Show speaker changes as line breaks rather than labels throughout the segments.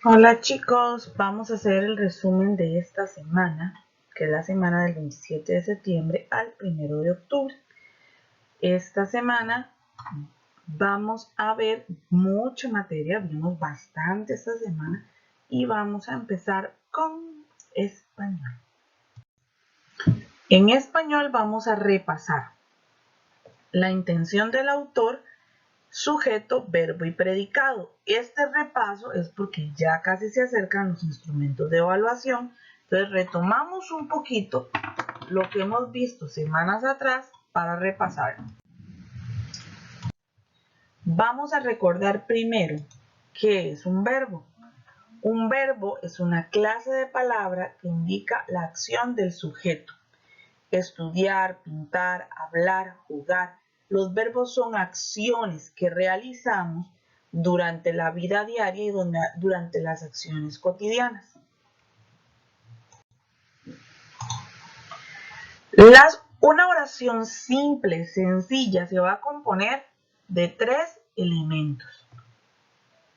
Hola chicos, vamos a hacer el resumen de esta semana, que es la semana del 27 de septiembre al 1 de octubre. Esta semana vamos a ver mucha materia, vimos bastante esta semana y vamos a empezar con español. En español vamos a repasar la intención del autor, sujeto, verbo y predicado. Este repaso es porque ya casi se acercan los instrumentos de evaluación. Entonces retomamos un poquito lo que hemos visto semanas atrás para repasar. Vamos a recordar primero qué es un verbo. Un verbo es una clase de palabra que indica la acción del sujeto. Estudiar, pintar, hablar, jugar. Los verbos son acciones que realizamos durante la vida diaria y durante las acciones cotidianas. Una oración simple, sencilla, se va a componer de 3 elementos.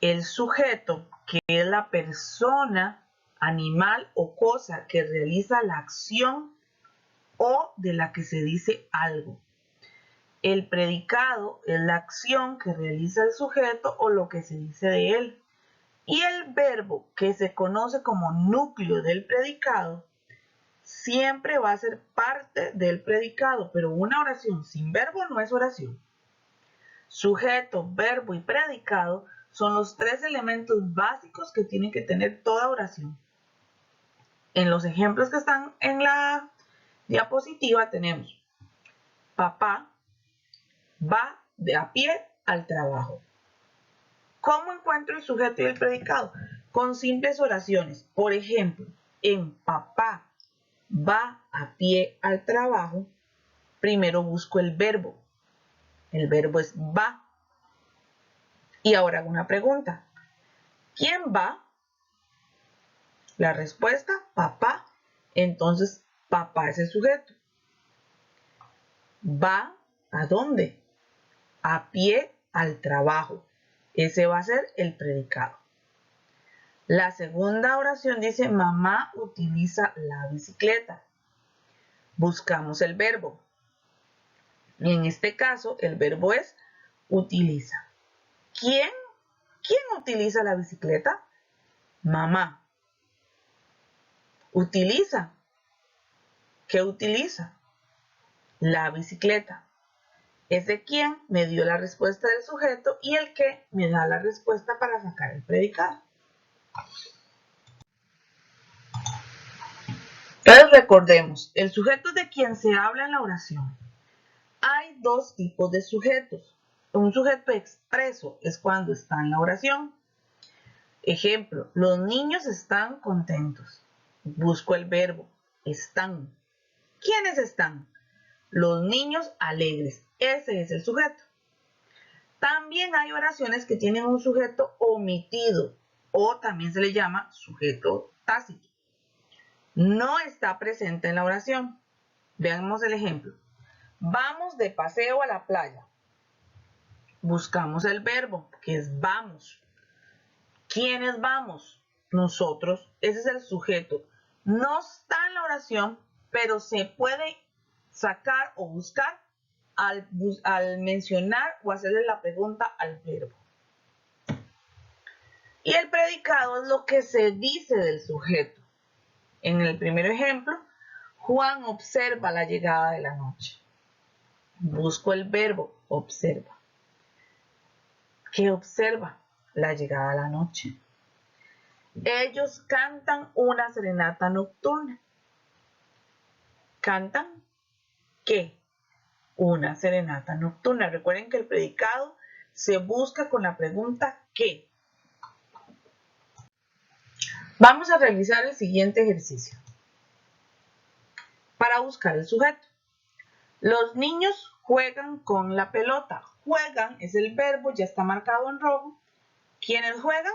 El sujeto, que es la persona, animal o cosa que realiza la acción o de la que se dice algo. El predicado es la acción que realiza el sujeto o lo que se dice de él. Y el verbo, que se conoce como núcleo del predicado, siempre va a ser parte del predicado, pero una oración sin verbo no es oración. Sujeto, verbo y predicado son los 3 elementos básicos que tiene que tener toda oración. En los ejemplos que están en la diapositiva tenemos: papá va de a pie al trabajo. ¿Cómo encuentro el sujeto y el predicado? Con simples oraciones. Por ejemplo, en papá va a pie al trabajo, primero busco el verbo. El verbo es va. Y ahora hago una pregunta. ¿Quién va? La respuesta, papá. Entonces, papá es el sujeto. ¿Va a dónde? A pie al trabajo. Ese va a ser el predicado. La segunda oración dice: mamá utiliza la bicicleta. Buscamos el verbo. Y en este caso, el verbo es utiliza. ¿Quién utiliza la bicicleta? Mamá. Utiliza. ¿Qué utiliza? La bicicleta. Ese quién me dio la respuesta del sujeto y el qué me da la respuesta para sacar el predicado. Entonces recordemos, el sujeto es de quien se habla en la oración. Hay 2 tipos de sujetos. Un sujeto expreso es cuando está en la oración. Ejemplo, los niños están contentos. Busco el verbo, están. ¿Quiénes están? Los niños alegres. Ese es el sujeto. También hay oraciones que tienen un sujeto omitido o también se le llama sujeto tácito. No está presente en la oración. Veamos el ejemplo. Vamos de paseo a la playa. Buscamos el verbo, que es vamos. ¿Quiénes vamos? Nosotros. Ese es el sujeto. No está en la oración, pero se puede sacar o buscar al mencionar o hacerle la pregunta al verbo. Y el predicado es lo que se dice del sujeto. En el primer ejemplo, Juan observa la llegada de la noche. Busco el verbo, observa. ¿Qué observa? La llegada de la noche. Ellos cantan una serenata nocturna. ¿Cantan qué? Una serenata nocturna. Recuerden que el predicado se busca con la pregunta ¿qué? Vamos a realizar el siguiente ejercicio para buscar el sujeto. Los niños juegan con la pelota. Juegan es el verbo, ya está marcado en rojo. ¿Quiénes juegan?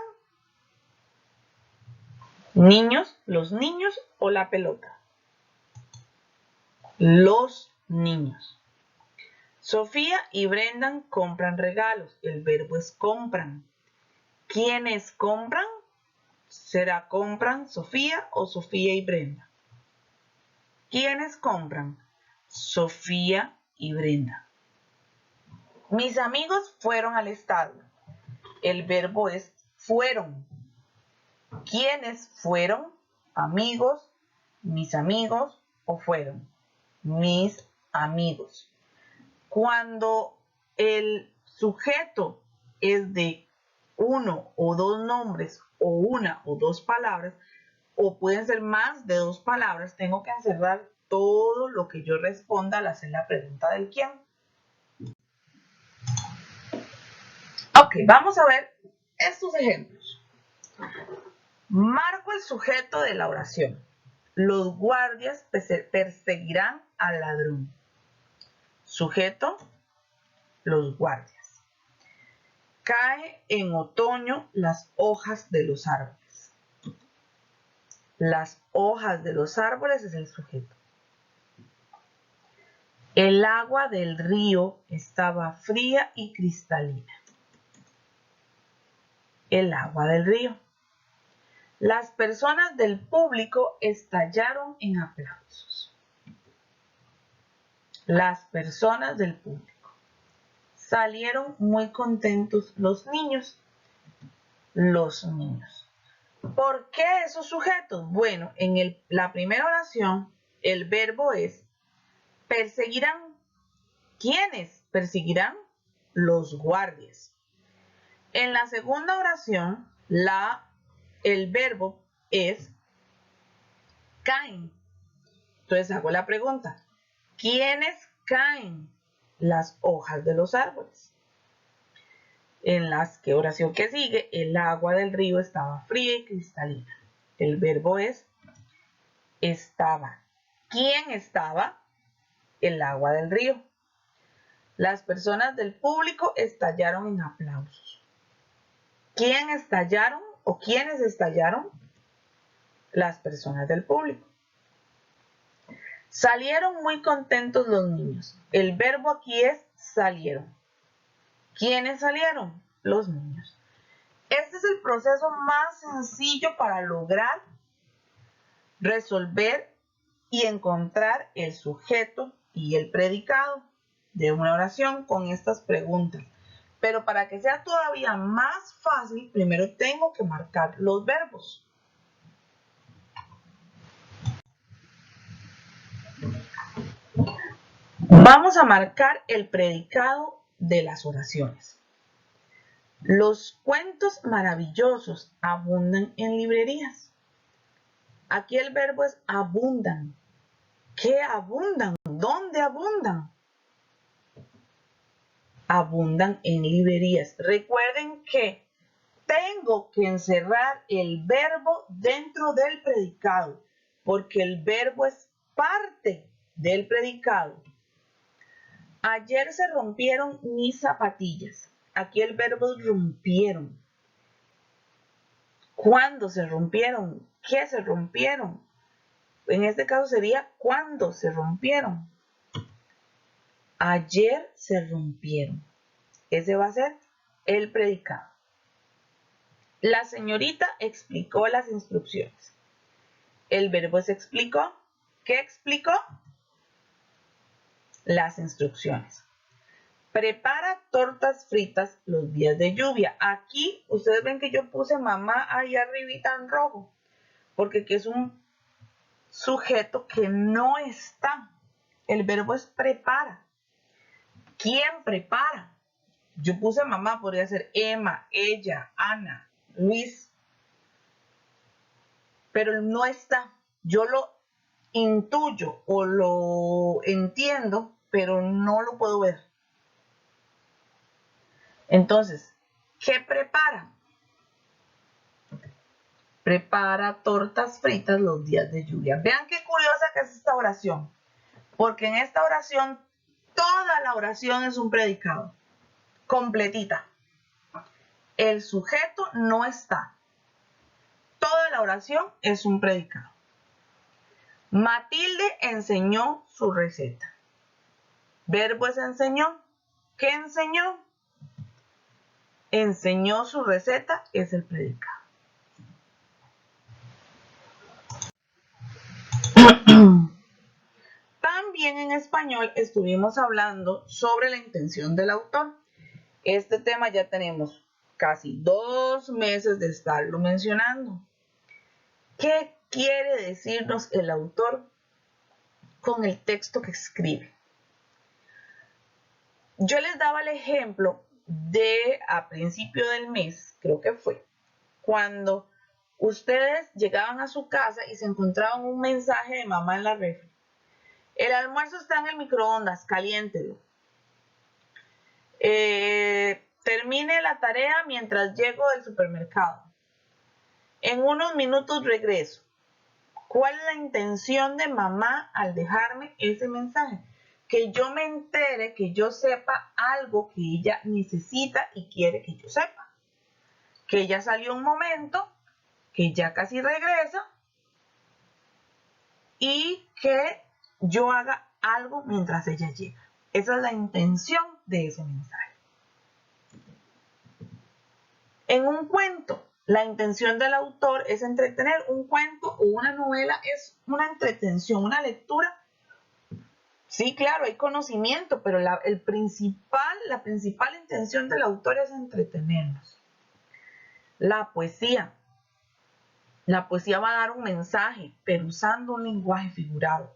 Niños, los niños o la pelota. Los niños. Sofía y Brendan compran regalos. El verbo es compran. ¿Quiénes compran? ¿Será compran Sofía o Sofía y Brenda? ¿Quiénes compran? Sofía y Brenda. Mis amigos fueron al estadio. El verbo es fueron. ¿Quiénes fueron? Amigos, mis amigos o fueron. Mis amigos. Cuando el sujeto es de uno o dos nombres o una o dos palabras, o pueden ser más de dos palabras, tengo que encerrar todo lo que yo responda al hacer la pregunta del quién. Ok, vamos a ver estos ejemplos. Marco el sujeto de la oración. Los guardias perseguirán al ladrón. Sujeto, los guardias. Cae en otoño las hojas de los árboles. Las hojas de los árboles es el sujeto. El agua del río estaba fría y cristalina. El agua del río. Las personas del público estallaron en aplausos. Las personas del público. Salieron muy contentos los niños. Los niños. ¿Por qué esos sujetos? Bueno, en la primera oración, el verbo es perseguirán. ¿Quiénes perseguirán? Los guardias. En la segunda oración, el verbo es caen. Entonces hago la pregunta, ¿quiénes caen? Las hojas de los árboles. En la oración que sigue, el agua del río estaba fría y cristalina. El verbo es estaba. ¿Quién estaba? El agua del río. Las personas del público estallaron en aplausos. ¿Quién estallaron o quiénes estallaron? Las personas del público. Salieron muy contentos los niños. El verbo aquí es salieron. ¿Quiénes salieron? Los niños. Este es el proceso más sencillo para lograr resolver y encontrar el sujeto y el predicado de una oración con estas preguntas. Pero para que sea todavía más fácil, primero tengo que marcar los verbos. Vamos a marcar el predicado de las oraciones. Los cuentos maravillosos abundan en librerías. Aquí el verbo es abundan. ¿Qué abundan? ¿Dónde abundan? Abundan en librerías. Recuerden que tengo que encerrar el verbo dentro del predicado, porque el verbo es parte del predicado. Ayer se rompieron mis zapatillas. Aquí el verbo es rompieron. ¿Cuándo se rompieron? ¿Qué se rompieron? En este caso sería ¿cuándo se rompieron? Ayer se rompieron. Ese va a ser el predicado. La señorita explicó las instrucciones. El verbo es explicó. ¿Qué explicó? Las instrucciones. Prepara tortas fritas los días de lluvia. Aquí ustedes ven que yo puse mamá ahí arribita en rojo, porque aquí es un sujeto que no está. El verbo es prepara. ¿Quién prepara? Yo puse mamá, podría ser Emma, ella, Ana, Luis, pero no está. Yo lo intuyo o lo entiendo, pero no lo puedo ver. Entonces, ¿qué prepara? Prepara tortas fritas los días de lluvia. Vean qué curiosa que es esta oración, porque en esta oración, toda la oración es un predicado, completita. El sujeto no está. Toda la oración es un predicado. Matilde enseñó su receta. Verbo es enseñó. ¿Qué enseñó? Enseñó su receta es el predicado. español estuvimos hablando sobre la intención del autor. Este tema ya tenemos casi 2 meses de estarlo mencionando. ¿Qué quiere decirnos el autor con el texto que escribe? Yo les daba el ejemplo de a principio del mes, creo que fue, cuando ustedes llegaban a su casa y se encontraban un mensaje de mamá en la refri. El almuerzo está en el microondas, caliéntelo. Termine la tarea mientras llego del supermercado. En unos minutos regreso. ¿Cuál es la intención de mamá al dejarme ese mensaje? Que yo me entere, que yo sepa algo que ella necesita y quiere que yo sepa. Que ella salió un momento, que ya casi regresa y que yo haga algo mientras ella llega. Esa es la intención de ese mensaje. En un cuento, la intención del autor es entretener. Un cuento o una novela es una entretención, una lectura. Sí, claro, hay conocimiento, pero la principal intención del autor es entretenernos. La poesía. La poesía va a dar un mensaje, pero usando un lenguaje figurado.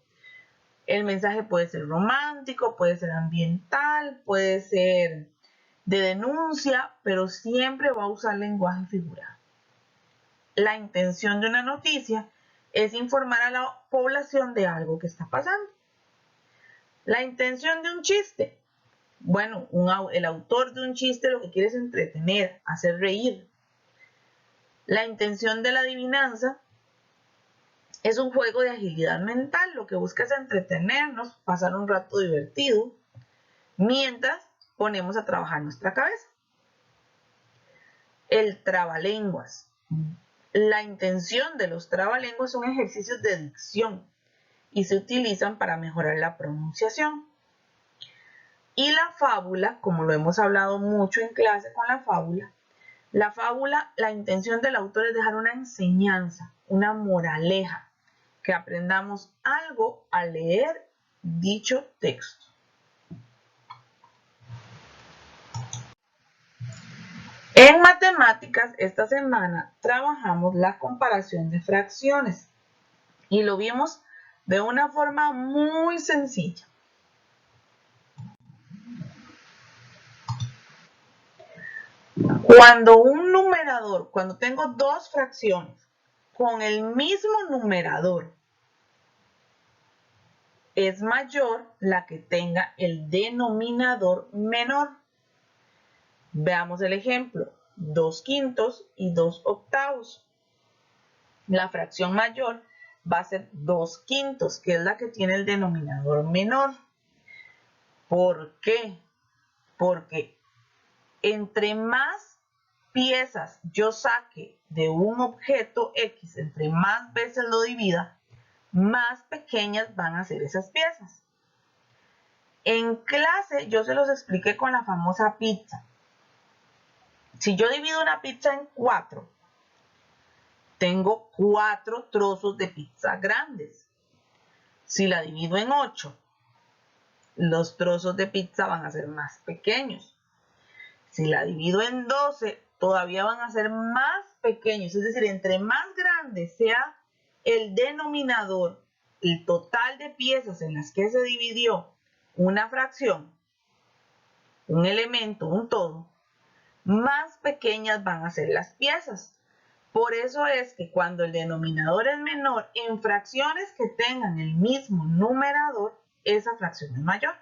El mensaje puede ser romántico, puede ser ambiental, puede ser de denuncia, pero siempre va a usar lenguaje figurado. La intención de una noticia es informar a la población de algo que está pasando. La intención de un chiste. Bueno, el autor de un chiste lo que quiere es entretener, hacer reír. La intención de la adivinanza es un juego de agilidad mental. Lo que busca es entretenernos, pasar un rato divertido, mientras ponemos a trabajar nuestra cabeza. El trabalenguas. La intención de los trabalenguas son ejercicios de dicción y se utilizan para mejorar la pronunciación. Y la fábula, como lo hemos hablado mucho en clase con la fábula, la intención del autor es dejar una enseñanza, una moraleja, que aprendamos algo al leer dicho texto. En matemáticas, esta semana trabajamos la comparación de fracciones y lo vimos de una forma muy sencilla. Cuando tengo dos fracciones con el mismo numerador, es mayor la que tenga el denominador menor. Veamos el ejemplo, 2/5 y 2/8. La fracción mayor va a ser 2/5, que es la que tiene el denominador menor. ¿Por qué? Porque entre más piezas yo saque de un objeto X, entre más veces lo divida, más pequeñas van a ser esas piezas. En clase yo se los expliqué con la famosa pizza. Si yo divido una pizza en 4, tengo 4 trozos de pizza grandes. Si la divido en 8, los trozos de pizza van a ser más pequeños. Si la divido en 12, todavía van a ser más pequeños. Es decir, entre más grande sea el denominador, el total de piezas en las que se dividió una fracción, un elemento, un todo, más pequeñas van a ser las piezas. Por eso es que cuando el denominador es menor, en fracciones que tengan el mismo numerador, esa fracción es mayor.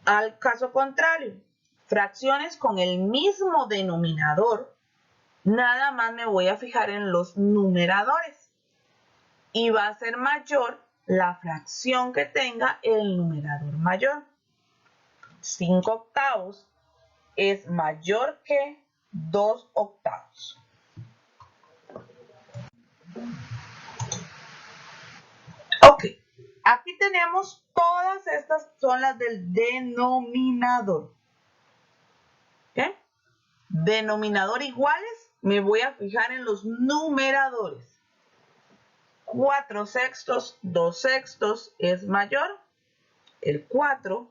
Al caso contrario, fracciones con el mismo denominador, nada más me voy a fijar en los numeradores. Y va a ser mayor la fracción que tenga el numerador mayor. 5/8 es mayor que 2/8. Ok, aquí tenemos todas estas son las del denominador. ¿Ok? Denominador iguales, me voy a fijar en los numeradores. 4 sextos, 2 sextos es mayor el 4,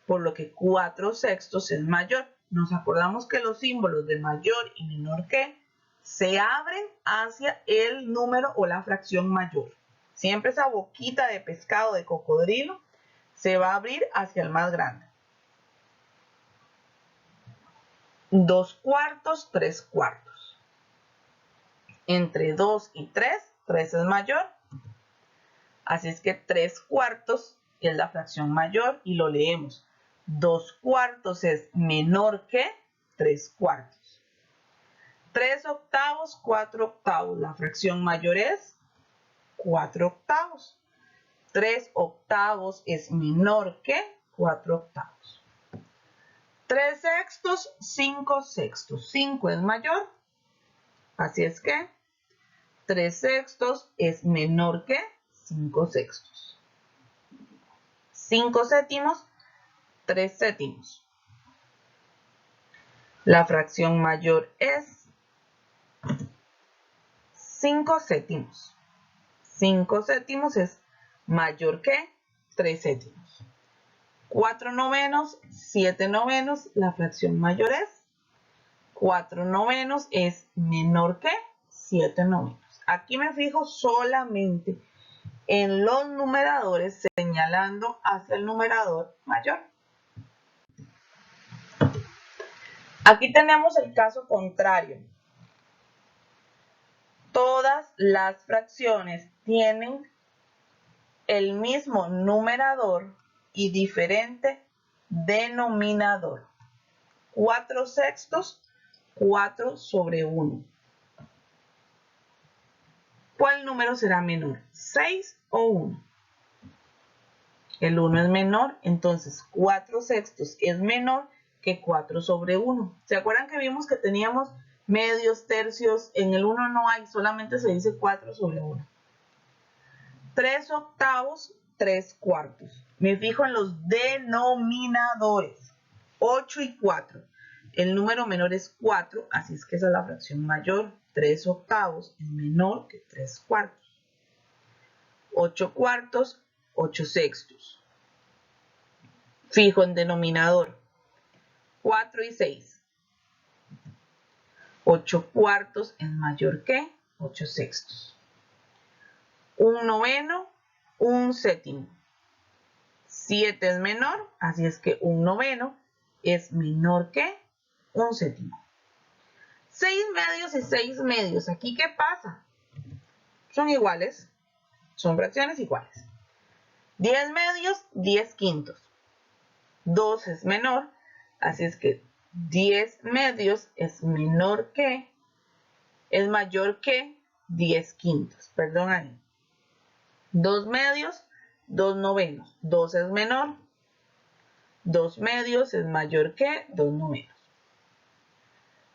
por lo que 4 sextos es mayor. Nos acordamos que los símbolos de mayor y menor que se abren hacia el número o la fracción mayor. Siempre esa boquita de pescado de cocodrilo se va a abrir hacia el más grande. 2 cuartos, 3 cuartos. Entre 2 y 3, 3 es mayor. Así es que 3 cuartos es la fracción mayor y lo leemos. 2 cuartos es menor que 3 cuartos. 3 octavos, 4 octavos. La fracción mayor es 4 octavos. 3 octavos es menor que 4 octavos. 3 sextos, 5 sextos. 5 es mayor. Así es que 3 sextos es menor que 5 sextos. 5 séptimos, 3 séptimos. La fracción mayor es 5 séptimos. 5 séptimos es mayor que 3 séptimos. 4 novenos, 7 novenos, la fracción mayor es 4 novenos es menor que 7 novenos. Aquí me fijo solamente en los numeradores señalando hacia el numerador mayor. Aquí tenemos el caso contrario. Todas las fracciones tienen el mismo numerador y diferente denominador. 4 sextos, 4 sobre 1. ¿Cuál número será menor? ¿6 o 1? El 1 es menor, entonces 4 sextos es menor que 4 sobre 1. ¿Se acuerdan que vimos que teníamos medios, tercios? En el 1 no hay, solamente se dice 4 sobre 1. 3 octavos, 3 cuartos. Me fijo en los denominadores. 8 y 4. El número menor es 4, así es que esa es la fracción mayor. 3 octavos es menor que 3 cuartos. 8 cuartos, 8 sextos. Fijo en denominador. 4 y 6. 8 cuartos es mayor que 8 sextos. Un noveno, un séptimo. 7 es menor, así es que un noveno es menor que un séptimo. 6 medios y 6 medios. ¿Aquí qué pasa? Son iguales. Son fracciones iguales. 10 medios, 10 quintos. 2 es menor, así es que 10 medios es mayor que 10 quintos. Perdón ahí. 2 medios, 2 novenos. 2 es menor. 2 medios es mayor que 2 novenos.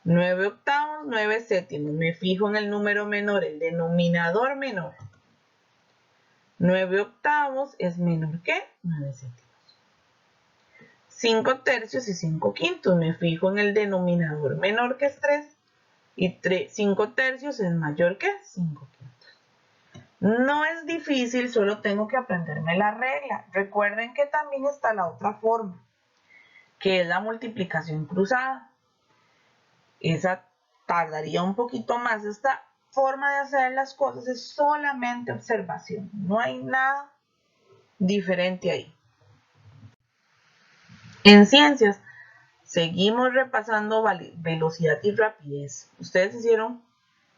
9 octavos, 9 séptimos. Me fijo en el número menor, el denominador menor. 9 octavos es menor que 9 séptimos. 5 tercios y 5 quintos. Me fijo en el denominador menor, que es 3. Y 5 tercios es mayor que 5 quintos. No es difícil, solo tengo que aprenderme la regla. Recuerden que también está la otra forma, que es la multiplicación cruzada. Esa tardaría un poquito más. Esta forma de hacer las cosas es solamente observación. No hay nada diferente ahí. En ciencias, seguimos repasando velocidad y rapidez. Ustedes hicieron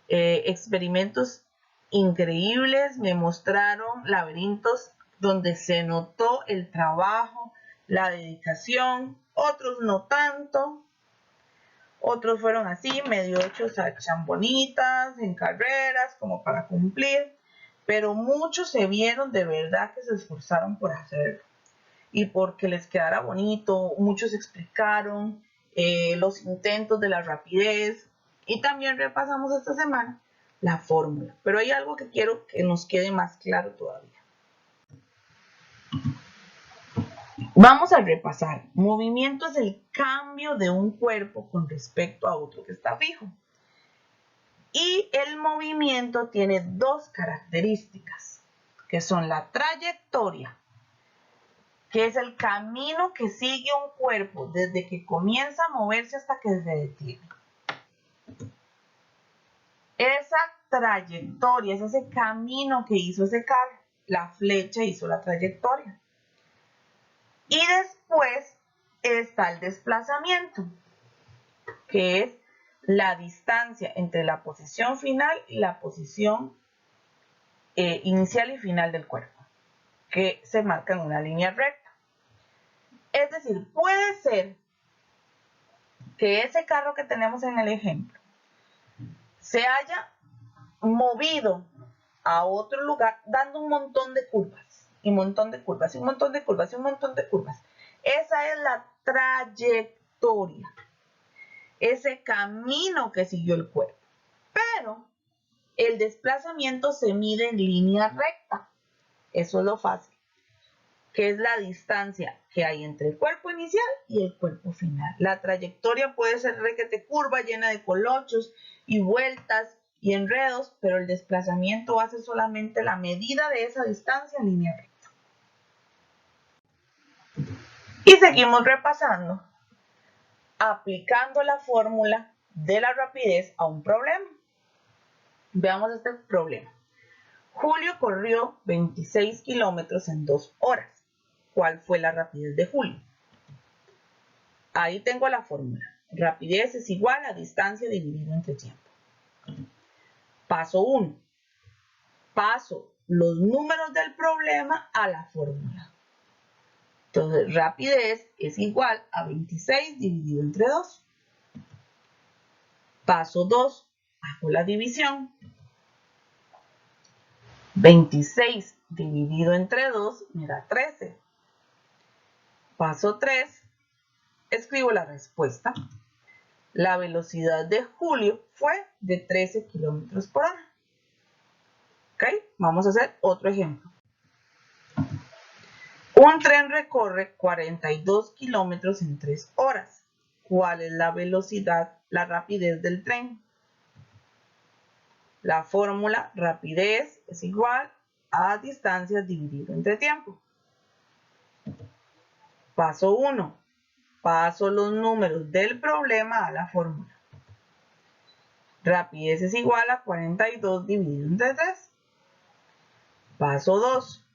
experimentos increíbles, me mostraron laberintos donde se notó el trabajo, la dedicación, otros no tanto. Otros fueron así, medio hechos a chambonitas, en carreras, como para cumplir. Pero muchos se vieron de verdad que se esforzaron por hacerlo. Y porque les quedara bonito, muchos explicaron los intentos de la rapidez. Y también repasamos esta semana la fórmula. Pero hay algo que quiero que nos quede más claro todavía. Vamos a repasar. Movimiento es el cambio de un cuerpo con respecto a otro que está fijo. Y el movimiento tiene dos características, que son la trayectoria, que es el camino que sigue un cuerpo desde que comienza a moverse hasta que se detiene. Esa trayectoria es ese camino que hizo ese carro. La flecha hizo la trayectoria. Y después está el desplazamiento, que es la distancia entre la posición final y la posición inicial y final del cuerpo, que se marca en una línea recta. Es decir, puede ser que ese carro que tenemos en el ejemplo se haya movido a otro lugar dando un montón de curvas, y un montón de curvas, y un montón de curvas, y un montón de curvas. Esa es la trayectoria, ese camino que siguió el cuerpo. Pero el desplazamiento se mide en línea recta. Eso es lo fácil, que es la distancia que hay entre el cuerpo inicial y el cuerpo final. La trayectoria puede ser requete curva, llena de colochos y vueltas y enredos, pero el desplazamiento hace solamente la medida de esa distancia en línea recta. Y seguimos repasando, aplicando la fórmula de la rapidez a un problema. Veamos este problema. Julio corrió 26 kilómetros en 2 horas. ¿Cuál fue la rapidez de Julio? Ahí tengo la fórmula. Rapidez es igual a distancia dividido entre tiempo. Paso 1. Paso los números del problema a la fórmula. Entonces, rapidez es igual a 26 dividido entre 2. Paso 2. Hago la división. 26 dividido entre 2 me da 13. Paso 3. Escribo la respuesta. La velocidad de Julio fue de 13 kilómetros por hora. ¿Ok? Vamos a hacer otro ejemplo. Un tren recorre 42 kilómetros en 3 horas. ¿Cuál es la velocidad, la rapidez del tren? La fórmula rapidez es igual a distancia dividido entre tiempo. Paso 1. Paso los números del problema a la fórmula. Rapidez es igual a 42 dividido entre 3. Paso 2.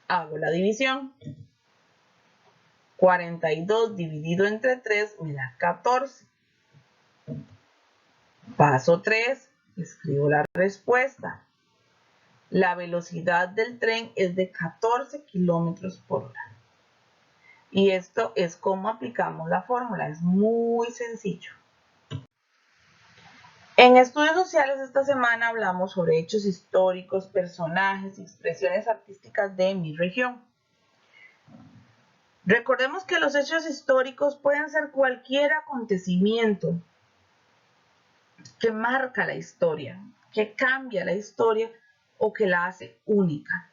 Hago la división. 42 dividido entre 3 me da 14. Paso 3. Escribo la respuesta. La velocidad del tren es de 14 kilómetros por hora. Y esto es como aplicamos la fórmula. Es muy sencillo. En estudios sociales esta semana hablamos sobre hechos históricos, personajes y expresiones artísticas de mi región. Recordemos que los hechos históricos pueden ser cualquier acontecimiento que marca la historia, que cambia la historia o que la hace única.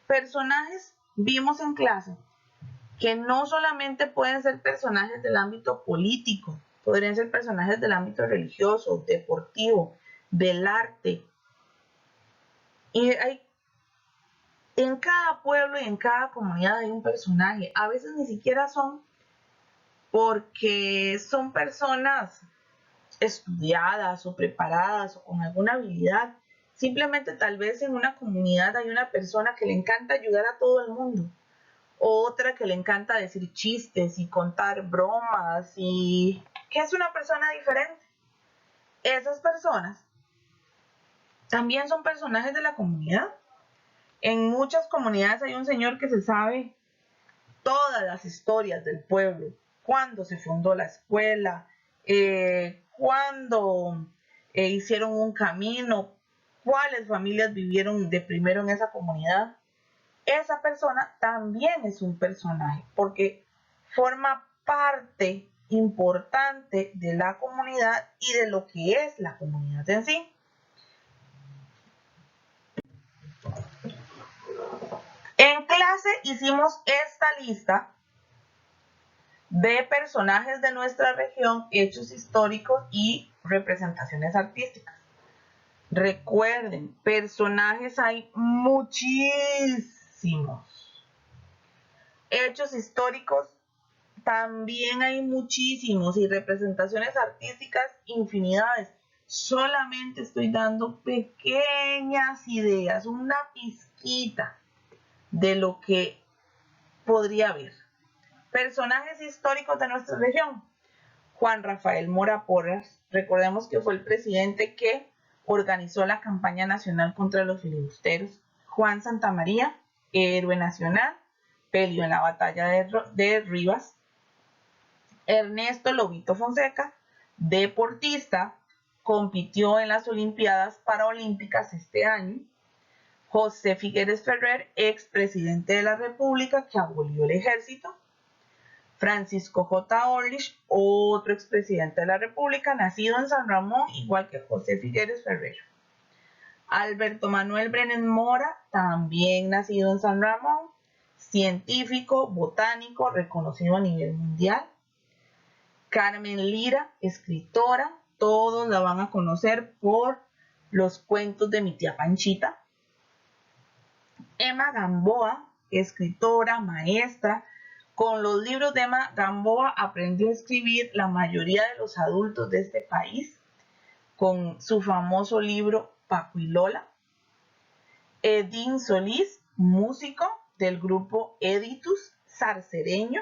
Personajes vimos en clase que no solamente pueden ser personajes del ámbito político, podrían ser personajes del ámbito religioso, deportivo, del arte. Y en cada pueblo y en cada comunidad hay un personaje. A veces ni siquiera son porque son personas estudiadas o preparadas o con alguna habilidad. Simplemente tal vez en una comunidad hay una persona que le encanta ayudar a todo el mundo. Otra que le encanta decir chistes y contar bromas y que es una persona diferente. Esas personas también son personajes de la comunidad. En muchas comunidades hay un señor que se sabe todas las historias del pueblo, cuándo se fundó la escuela, cuándo hicieron un camino, cuáles familias vivieron de primero en esa comunidad. Esa persona también es un personaje porque forma parte importante de la comunidad y de lo que es la comunidad en sí. En clase hicimos esta lista de personajes de nuestra región, hechos históricos y representaciones artísticas. Recuerden, personajes hay muchísimos. Hechos históricos también hay muchísimos y representaciones artísticas infinidades. Solamente estoy dando pequeñas ideas, una pizquita de lo que podría haber. Personajes históricos de nuestra región. Juan Rafael Mora Porras, recordemos que fue el presidente que organizó la campaña nacional contra los filibusteros. Juan Santamaría, héroe nacional, peleó en la batalla de Rivas. Ernesto Lobito Fonseca, deportista, compitió en las Olimpiadas Paralímpicas este año. José Figueres Ferrer, expresidente de la República que abolió el ejército. Francisco J. Orlich, otro expresidente de la República, nacido en San Ramón, igual que José Figueres Ferrer. Alberto Manuel Brenes Mora, también nacido en San Ramón, científico, botánico, reconocido a nivel mundial. Carmen Lira, escritora, todos la van a conocer por los cuentos de mi tía Panchita. Emma Gamboa, escritora, maestra. Con los libros de Emma Gamboa aprendió a escribir la mayoría de los adultos de este país, con su famoso libro Paco y Lola. Edín Solís, músico del grupo Editus, zarcereño,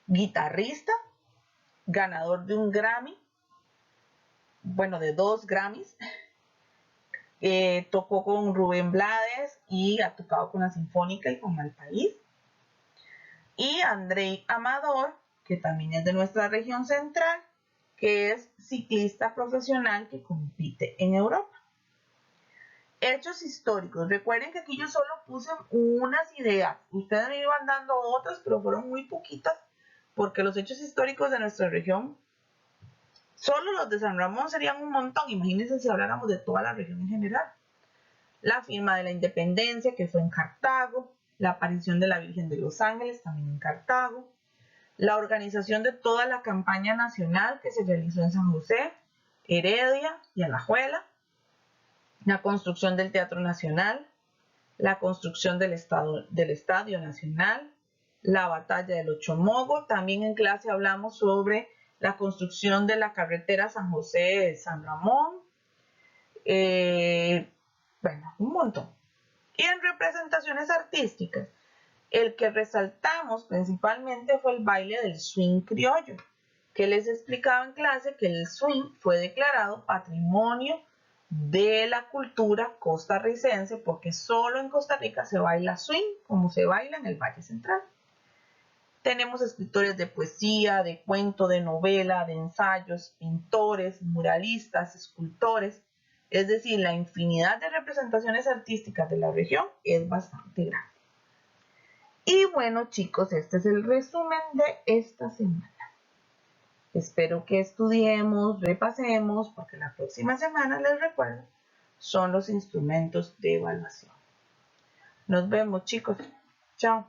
guitarrista, ganador de un Grammy, bueno, de 2 Grammys. Tocó con Rubén Blades y ha tocado con la Sinfónica y con Malpaís. Y Andrei Amador, que también es de nuestra región central, que es ciclista profesional que compite en Europa. Hechos históricos. Recuerden que aquí yo solo puse unas ideas. Ustedes me iban dando otras, pero fueron muy poquitas, porque los hechos históricos de nuestra región, solo los de San Ramón serían un montón. Imagínense si habláramos de toda la región en general. La firma de la independencia, que fue en Cartago. La aparición de la Virgen de los Ángeles, también en Cartago. La organización de toda la campaña nacional que se realizó en San José, Heredia y Alajuela. La construcción del Teatro Nacional. La construcción del Estadio Nacional. La batalla del Ochomogo. También en clase hablamos sobre la construcción de la carretera San José-San Ramón. Bueno, un montón. Y en representaciones artísticas, el que resaltamos principalmente fue el baile del swing criollo, que les explicaba en clase que el swing fue declarado patrimonio de la cultura costarricense porque solo en Costa Rica se baila swing como se baila en el Valle Central. Tenemos escritores de poesía, de cuento, de novela, de ensayos, pintores, muralistas, escultores. Es decir, la infinidad de representaciones artísticas de la región es bastante grande. Y bueno, chicos, este es el resumen de esta semana. Espero que estudiemos, repasemos, porque la próxima semana, les recuerdo, son los instrumentos de evaluación. Nos vemos, chicos. Chao.